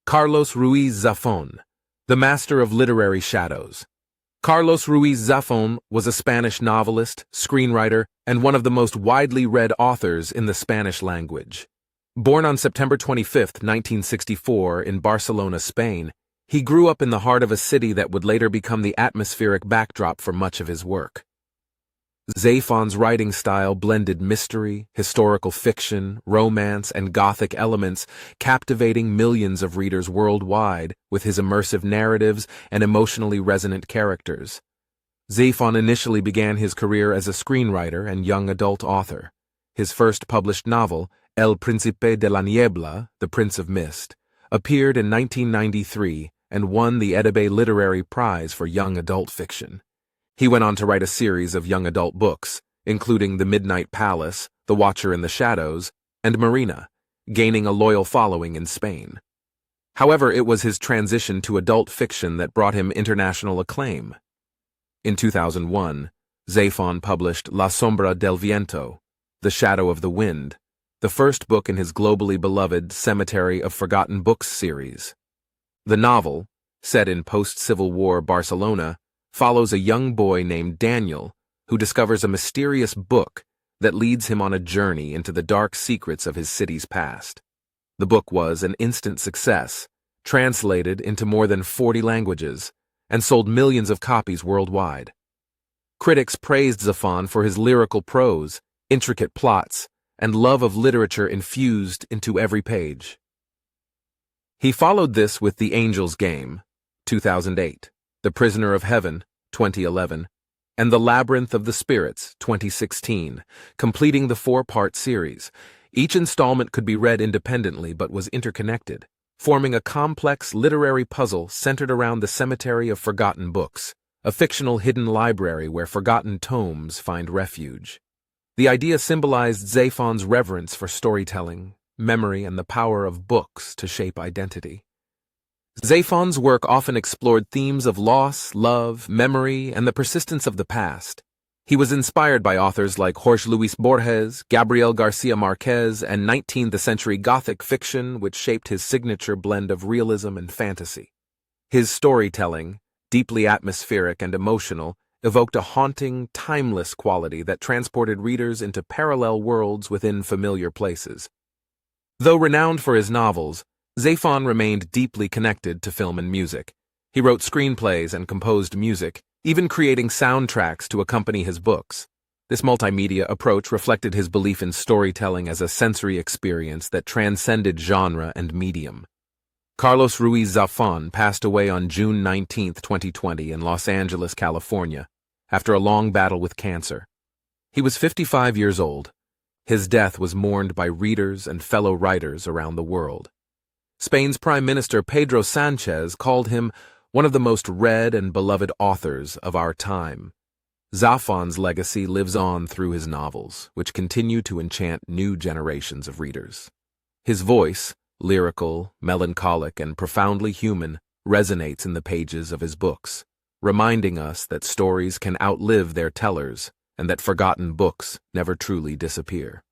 Carlos Ruiz Zafón, the master of literary shadows. Carlos Ruiz Zafón was a Spanish novelist, screenwriter, and one of the most widely read authors in the Spanish language. Born on September 25, 1964, in Barcelona, Spain, he grew up in the heart of a city that would later become the atmospheric backdrop for much of his work. Zafón's writing style blended mystery, historical fiction, romance, and Gothic elements, captivating millions of readers worldwide with his immersive narratives and emotionally resonant characters. Zafón initially began his career as a screenwriter and young adult author. His first published novel, El Príncipe de la Niebla, The Prince of Mist, appeared in 1993 and won the Edebe Literary Prize for Young Adult Fiction. He went on to write a series of young adult books, including The Midnight Palace, The Watcher in the Shadows, and Marina, gaining a loyal following in Spain. However, it was his transition to adult fiction that brought him international acclaim. In 2001, Zafón published La Sombra del Viento, The Shadow of the Wind, the first book in his globally beloved Cemetery of Forgotten Books series. The novel, set in post-Civil War Barcelona, follows a young boy named Daniel who discovers a mysterious book that leads him on a journey into the dark secrets of his city's past. The book was an instant success, translated into more than 40 languages, and sold millions of copies worldwide. Critics praised Zafón for his lyrical prose, intricate plots, and love of literature infused into every page. He followed this with The Angel's Game, 2008, The Prisoner of Heaven, 2011, and The Labyrinth of the Spirits, 2016, completing the four-part series. Each installment could be read independently but was interconnected, forming a complex literary puzzle centered around the Cemetery of Forgotten Books, a fictional hidden library where forgotten tomes find refuge. The idea symbolized Zafón's reverence for storytelling, memory, and the power of books to shape identity. Zafón's work often explored themes of loss, love, memory, and the persistence of the past. He was inspired by authors like Jorge Luis Borges, Gabriel García Márquez, and 19th-century Gothic fiction, which shaped his signature blend of realism and fantasy. His storytelling, deeply atmospheric and emotional, evoked a haunting, timeless quality that transported readers into parallel worlds within familiar places. Though renowned for his novels, Zafón remained deeply connected to film and music. He wrote screenplays and composed music, even creating soundtracks to accompany his books. This multimedia approach reflected his belief in storytelling as a sensory experience that transcended genre and medium. Carlos Ruiz Zafón passed away on June 19, 2020 in Los Angeles, California, after a long battle with cancer. He was 55 years old. His death was mourned by readers and fellow writers around the world. Spain's Prime Minister Pedro Sánchez called him one of the most read and beloved authors of our time. Zafón's legacy lives on through his novels, which continue to enchant new generations of readers. His voice, lyrical, melancholic, and profoundly human, resonates in the pages of his books, reminding us that stories can outlive their tellers and that forgotten books never truly disappear.